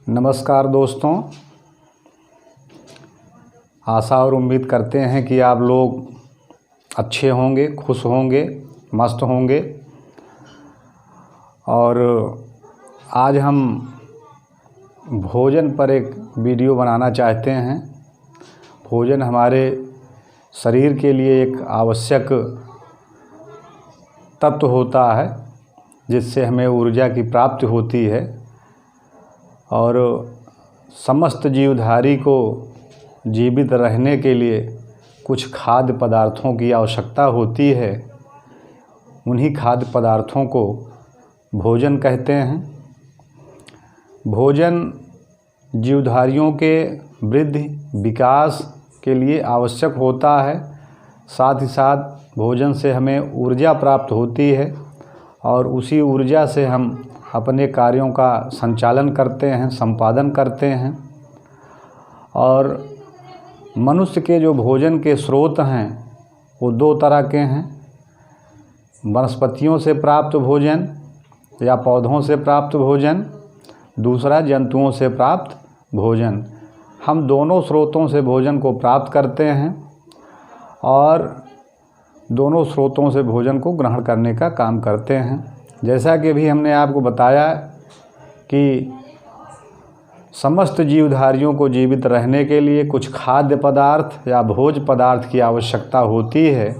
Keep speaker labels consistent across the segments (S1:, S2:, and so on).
S1: नमस्कार दोस्तों, आशा और उम्मीद करते हैं कि आप लोग अच्छे होंगे, खुश होंगे, मस्त होंगे। और आज हम भोजन पर एक वीडियो बनाना चाहते हैं। भोजन हमारे शरीर के लिए एक आवश्यक तत्व होता है जिससे हमें ऊर्जा की प्राप्ति होती है और समस्त जीवधारी को जीवित रहने के लिए कुछ खाद्य पदार्थों की आवश्यकता होती है। उन्हीं खाद्य पदार्थों को भोजन कहते हैं। भोजन जीवधारियों के वृद्धि विकास के लिए आवश्यक होता है। साथ ही साथ भोजन से हमें ऊर्जा प्राप्त होती है और उसी ऊर्जा से हम अपने कार्यों का संचालन करते हैं, संपादन करते हैं। और मनुष्य के जो भोजन के स्रोत हैं वो दो तरह के हैं। वनस्पतियों से प्राप्त भोजन या पौधों से प्राप्त भोजन, दूसरा जंतुओं से प्राप्त भोजन। हम दोनों स्रोतों से भोजन को प्राप्त करते हैं और दोनों स्रोतों से भोजन को ग्रहण करने का काम करते हैं। जैसा कि अभी हमने आपको बताया कि समस्त जीवधारियों को जीवित रहने के लिए कुछ खाद्य पदार्थ या भोज्य पदार्थ की आवश्यकता होती है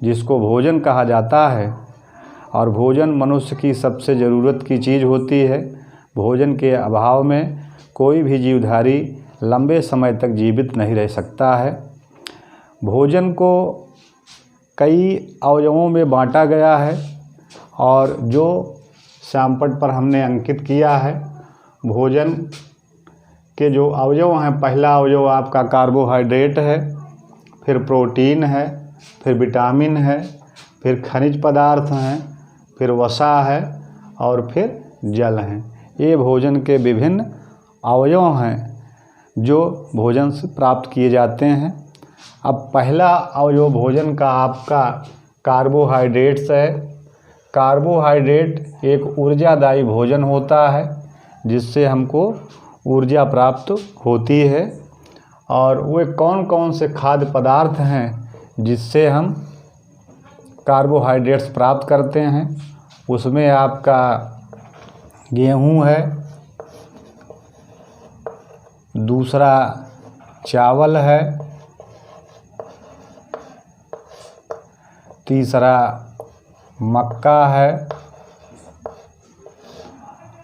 S1: जिसको भोजन कहा जाता है। और भोजन मनुष्य की सबसे ज़रूरत की चीज़ होती है। भोजन के अभाव में कोई भी जीवधारी लंबे समय तक जीवित नहीं रह सकता है। भोजन को कई अवयवों में बांटा गया है और जो श्यामपट्ट पर हमने अंकित किया है, भोजन के जो अवयव हैं, पहला अवयव आपका कार्बोहाइड्रेट है, फिर प्रोटीन है, फिर विटामिन है, फिर खनिज पदार्थ हैं, फिर वसा है और फिर जल हैं। ये भोजन के विभिन्न अवयव हैं जो भोजन से प्राप्त किए जाते हैं। अब पहला अवयव भोजन का आपका कार्बोहाइड्रेट्स है। कार्बोहाइड्रेट एक ऊर्जादायी भोजन होता है जिससे हमको ऊर्जा प्राप्त होती है। और वे कौन कौन से खाद्य पदार्थ हैं जिससे हम कार्बोहाइड्रेट्स प्राप्त करते हैं, उसमें आपका गेहूं है, दूसरा चावल है, तीसरा मक्का है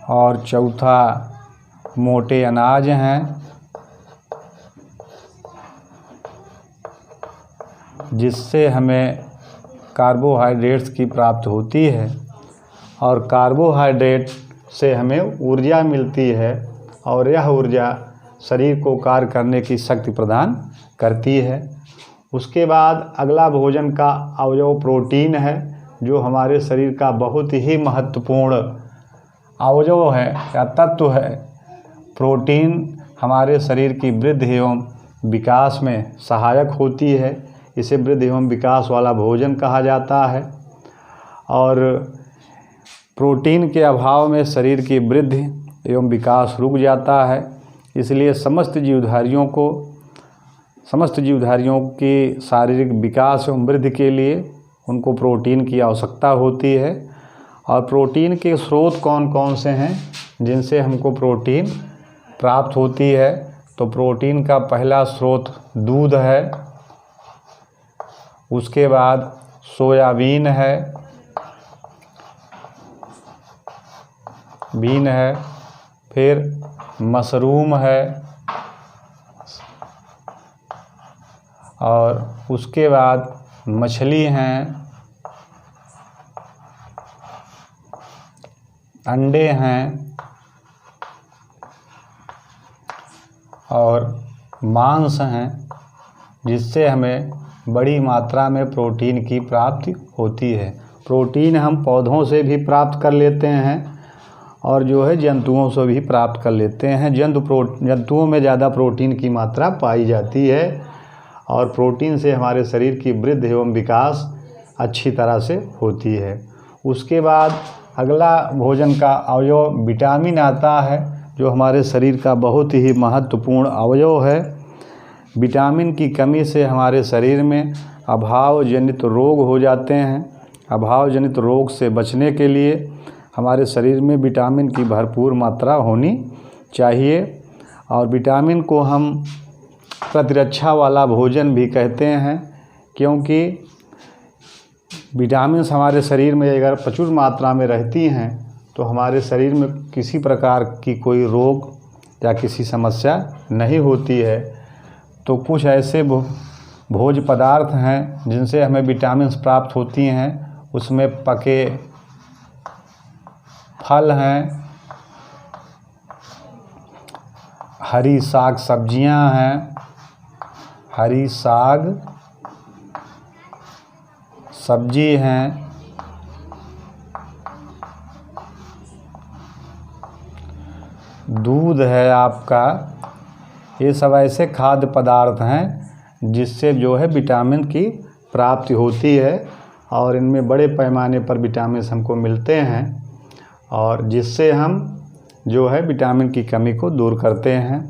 S1: और चौथा मोटे अनाज हैं जिससे हमें कार्बोहाइड्रेट्स की प्राप्ति होती है। और कार्बोहाइड्रेट से हमें ऊर्जा मिलती है और यह ऊर्जा शरीर को कार्य करने की शक्ति प्रदान करती है। उसके बाद अगला भोजन का अवयव प्रोटीन है जो हमारे शरीर का बहुत ही महत्वपूर्ण अवयव है या तत्व है। प्रोटीन हमारे शरीर की वृद्धि एवं विकास में सहायक होती है। इसे वृद्धि एवं विकास वाला भोजन कहा जाता है। और प्रोटीन के अभाव में शरीर की वृद्धि एवं विकास रुक जाता है। इसलिए समस्त जीवधारियों की शारीरिक विकास एवं वृद्धि के लिए उनको प्रोटीन की आवश्यकता होती है। और प्रोटीन के स्रोत कौन कौन से हैं जिनसे हमको प्रोटीन प्राप्त होती है, तो प्रोटीन का पहला स्रोत दूध है, उसके बाद सोयाबीन है, फिर मशरूम है और उसके बाद मछली हैं, अंडे हैं और मांस हैं जिससे हमें बड़ी मात्रा में प्रोटीन की प्राप्ति होती है। प्रोटीन हम पौधों से भी प्राप्त कर लेते हैं और जो है जंतुओं से भी प्राप्त कर लेते हैं। जंतुओं में ज़्यादा प्रोटीन की मात्रा पाई जाती है और प्रोटीन से हमारे शरीर की वृद्धि एवं विकास अच्छी तरह से होती है। उसके बाद अगला भोजन का अवयव विटामिन आता है जो हमारे शरीर का बहुत ही महत्वपूर्ण अवयव है। विटामिन की कमी से हमारे शरीर में अभाव जनित रोग हो जाते हैं। अभाव जनित रोग से बचने के लिए हमारे शरीर में विटामिन की भरपूर मात्रा होनी चाहिए। और विटामिन को हम प्रतिरक्षा वाला भोजन भी कहते हैं, क्योंकि विटामिन्स हमारे शरीर में अगर प्रचुर मात्रा में रहती हैं तो हमारे शरीर में किसी प्रकार की कोई रोग या किसी समस्या नहीं होती है। तो कुछ ऐसे भोज्य पदार्थ हैं जिनसे हमें विटामिन्स प्राप्त होती हैं। उसमें पके फल हैं, हरी साग सब्जियां हैं, हरी साग सब्जी हैं, दूध है आपका। ये सब ऐसे खाद्य पदार्थ हैं जिससे जो है विटामिन की प्राप्ति होती है और इनमें बड़े पैमाने पर विटामिन हमको मिलते हैं और जिससे हम जो है विटामिन की कमी को दूर करते हैं।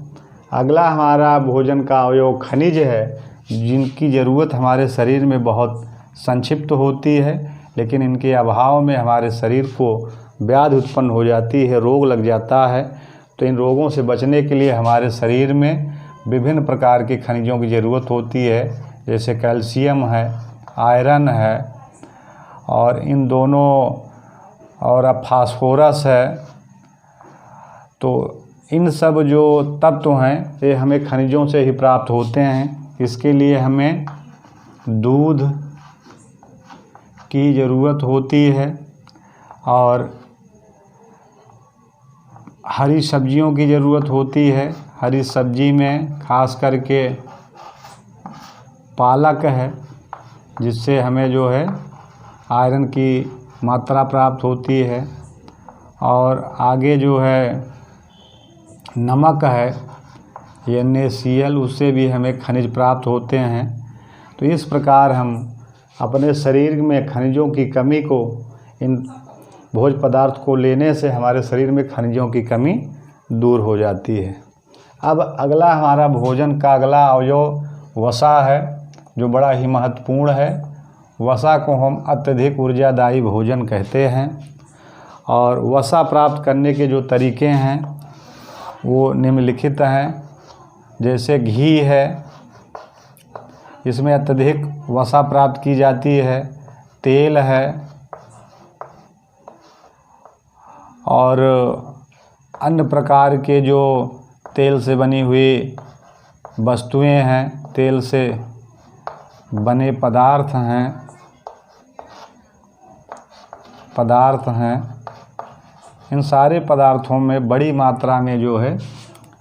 S1: अगला हमारा भोजन का अवयव खनिज है, जिनकी ज़रूरत हमारे शरीर में बहुत संक्षिप्त होती है, लेकिन इनके अभाव में हमारे शरीर को व्याधि उत्पन्न हो जाती है, रोग लग जाता है। तो इन रोगों से बचने के लिए हमारे शरीर में विभिन्न प्रकार के खनिजों की ज़रूरत होती है, जैसे कैल्शियम है, आयरन है और इन दोनों और अब फास्फोरस है। तो इन सब जो तत्व हैं ये हमें खनिजों से ही प्राप्त होते हैं। इसके लिए हमें दूध की ज़रूरत होती है और हरी सब्जियों की ज़रूरत होती है। हरी सब्जी में खास करके पालक है, जिससे हमें जो है आयरन की मात्रा प्राप्त होती है। और आगे जो है नमक है, NaCl, उससे भी हमें खनिज प्राप्त होते हैं। तो इस प्रकार हम अपने शरीर में खनिजों की कमी को इन भोज्य पदार्थ को लेने से हमारे शरीर में खनिजों की कमी दूर हो जाती है। अब अगला हमारा भोजन का अगला अवयव वसा है, जो बड़ा ही महत्वपूर्ण है। वसा को हम अत्यधिक ऊर्जादायी भोजन कहते हैं और वसा प्राप्त करने के जो तरीके हैं वो निम्नलिखित हैं। जैसे घी है, इसमें अत्यधिक वसा प्राप्त की जाती है। तेल है और अन्य प्रकार के जो तेल से बनी हुई वस्तुएं हैं, तेल से बने पदार्थ हैं, इन सारे पदार्थों में बड़ी मात्रा में जो है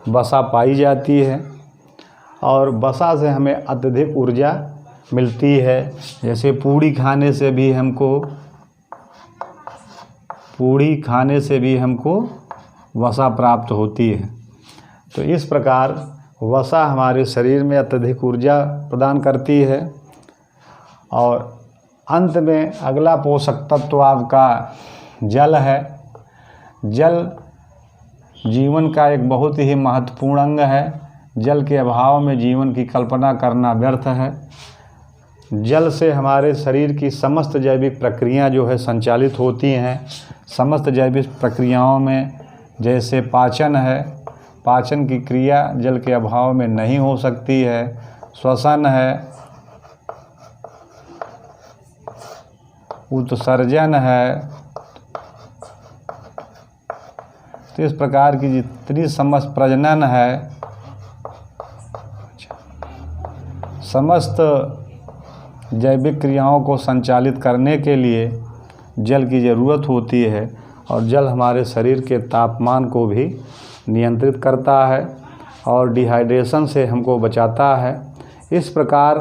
S1: वसा पाई जाती है और वसा से हमें अत्यधिक ऊर्जा मिलती है। जैसे पूड़ी खाने से भी हमको वसा प्राप्त होती है। तो इस प्रकार वसा हमारे शरीर में अत्यधिक ऊर्जा प्रदान करती है। और अंत में अगला पोषक तत्व आपका जल है। जल जीवन का एक बहुत ही महत्वपूर्ण अंग है। जल के अभाव में जीवन की कल्पना करना व्यर्थ है। जल से हमारे शरीर की समस्त जैविक प्रक्रियां जो है संचालित होती हैं। समस्त जैविक प्रक्रियाओं में जैसे पाचन है, पाचन की क्रिया जल के अभाव में नहीं हो सकती है। श्वसन है, उत्सर्जन है। तो इस प्रकार की जितनी समस्त प्रजनन है, समस्त जैविक क्रियाओं को संचालित करने के लिए जल की ज़रूरत होती है। और जल हमारे शरीर के तापमान को भी नियंत्रित करता है और डिहाइड्रेशन से हमको बचाता है। इस प्रकार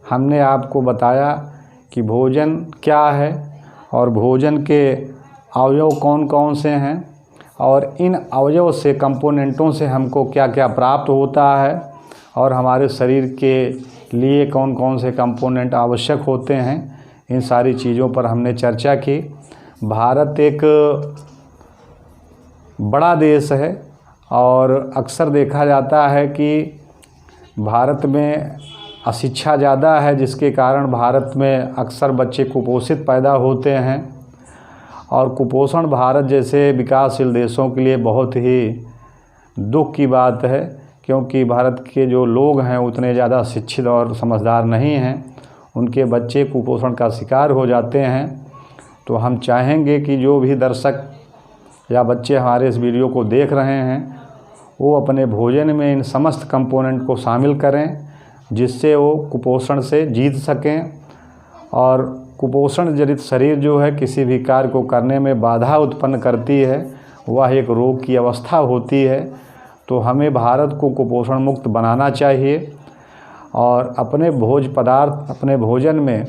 S1: हमने आपको बताया कि भोजन क्या है और भोजन के अवयव कौन कौन से हैं और इन अवयव से, कंपोनेंटों से हमको क्या क्या प्राप्त होता है और हमारे शरीर के लिए कौन कौन से कंपोनेंट आवश्यक होते हैं। इन सारी चीज़ों पर हमने चर्चा की। भारत एक बड़ा देश है और अक्सर देखा जाता है कि भारत में अशिक्षा ज़्यादा है, जिसके कारण भारत में अक्सर बच्चे कुपोषित पैदा होते हैं। और कुपोषण भारत जैसे विकासशील देशों के लिए बहुत ही दुख की बात है, क्योंकि भारत के जो लोग हैं उतने ज़्यादा शिक्षित और समझदार नहीं हैं, उनके बच्चे कुपोषण का शिकार हो जाते हैं। तो हम चाहेंगे कि जो भी दर्शक या बच्चे हमारे इस वीडियो को देख रहे हैं वो अपने भोजन में इन समस्त कंपोनेंट को शामिल करें, जिससे वो कुपोषण से जीत सकें। और कुपोषण जनित शरीर जो है किसी भी कार्य को करने में बाधा उत्पन्न करती है, वह एक रोग की अवस्था होती है। तो हमें भारत को कुपोषण मुक्त बनाना चाहिए और अपने अपने भोजन में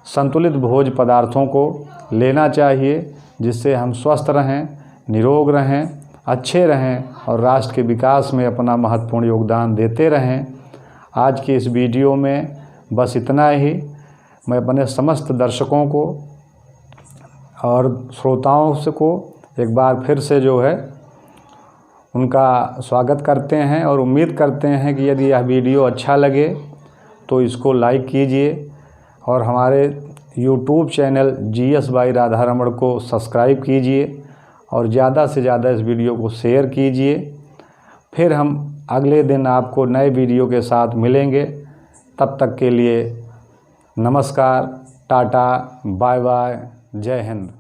S1: संतुलित भोज्य पदार्थों को लेना चाहिए, जिससे हम स्वस्थ रहें, निरोग रहें, अच्छे रहें और राष्ट्र के विकास में अपना महत्वपूर्ण योगदान देते रहें। आज की इस वीडियो में बस इतना ही। मैं अपने समस्त दर्शकों को और श्रोताओं को एक बार फिर से जो है उनका स्वागत करते हैं और उम्मीद करते हैं कि यदि यह वीडियो अच्छा लगे तो इसको लाइक कीजिए और हमारे YouTube channel GS by Radha Raman को सब्सक्राइब कीजिए और ज़्यादा से ज़्यादा इस वीडियो को शेयर कीजिए। फिर हम अगले दिन आपको नए वीडियो के साथ मिलेंगे। तब तक के लिए नमस्कार, टाटा, बाय बाय, जय हिंद।